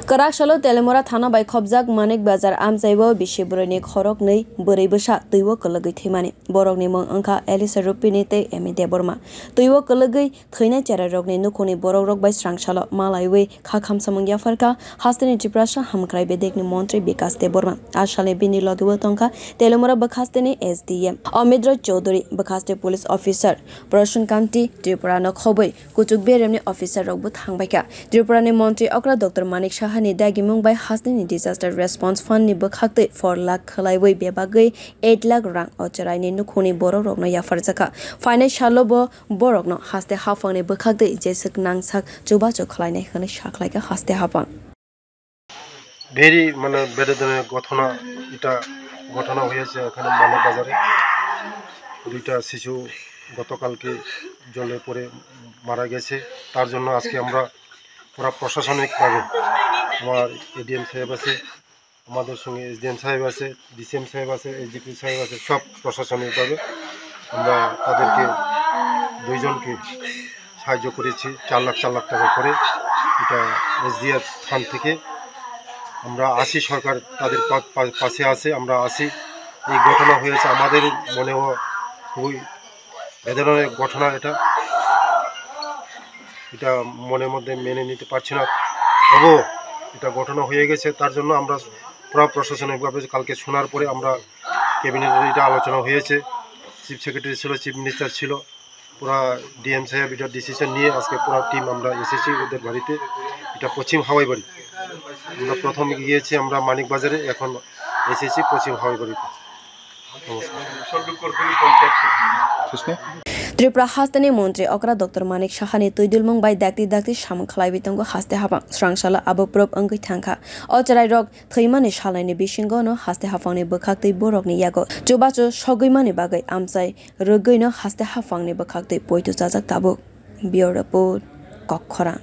Kwrak salo teliamura thana bai khobjak manik bazar amchaio bisi bwrwi khorok nei bwri bwsa Twio kwlwgwi thwimani borokni mung wngkha Alisha Rupini tei Amy Debbarma Twio kwlwgwi thwinai chera rokni nukhungni borok rok bai salo malaiwi kha khamsamung yafarka haste ni Tripura hamkhrai bedekni montri Alisha Debbarma ashalni bini lodiwo tongkha teliamura bakhaste SDM Amy Debbarma bakhaste police officer Prashun Kanti Tripura no khoboi kuchuk beremni officer rok bu thangbaika Tripura ni montri okra Dr.Manik Saha ni dagi mung by haste ni disaster response fund ni bakhakte 4 lakh khlaiwi bebagui 8 lakh rang ocharai ni nukhuni borok rokno yafarjaka final salo bo borok no haste haphang ni bakhakte jesek nangsak chubacho khlainai khane saklaika haste haphang very মানে বেদনার ঘটনা এটা ঘটনা হয়েছে এখানে মানব বাজারে দুইটা শিশু গতকালকে জলে পড়ে মারা গেছে তার জন্য আজকে আমরা পুরো প্রশাসনিকভাবে আমার এডিএম সাহেব আছে আমাদের সঙ্গে এসডিএম সাহেব আছে ডিসিএম সাহেব আছে এসডিপি সাহেব আছে সব প্রশাসনিকভাবে আমরা তাদেরকে দুইজনকে সাহায্য করেছি 4 লাখ টাকা করে এটা এসডিএফ ফান্ড থেকে আমরা আসি সরকার তাদের পাশে আছে আমরা আসি এই ঘটনা হয়েছে আমাদের মনেও খুবই বেদনার ঘটনা এটা মনের মধ্যে মেনে নিতে পারছি না তবুও এটা ঘটনা হয়ে গেছে তার জন্য আমরা পুরো প্রশাসনিকভাবে কালকে শোনার পরে আমরা ক্যাবিনেটে এটা আলোচনা হয়েছে চিফ সেক্রেটারি ছিল চিফ মিনিস্টার ছিল পুরো ডিএম সাহেব এটা ডিসিশন নিয়ে আজকে পুরো টিম আমরা এসেছি ওদের বাড়িতে এটা পশ্চিম হাওয়াই বাড়ি আমরা প্রথমে গিয়েছি আমরা মানিক বাজারে এখন এসেছি পশ্চিম হাওয়াই বাড়িতে Tripura haste ni montri okra Dr.Manik Saha ni tuidulmung bai dakti samkhlai bitango haste haphang srangsala aboprop angkui thangkha ocharai rok thwimani salai ni bisingo no haste haphang ni bakhaktei borok ni yago chubachu soguimani bagai amchai rugui no haste haphang ni bakhaktei poitu chajak tabuk bwri Kwrak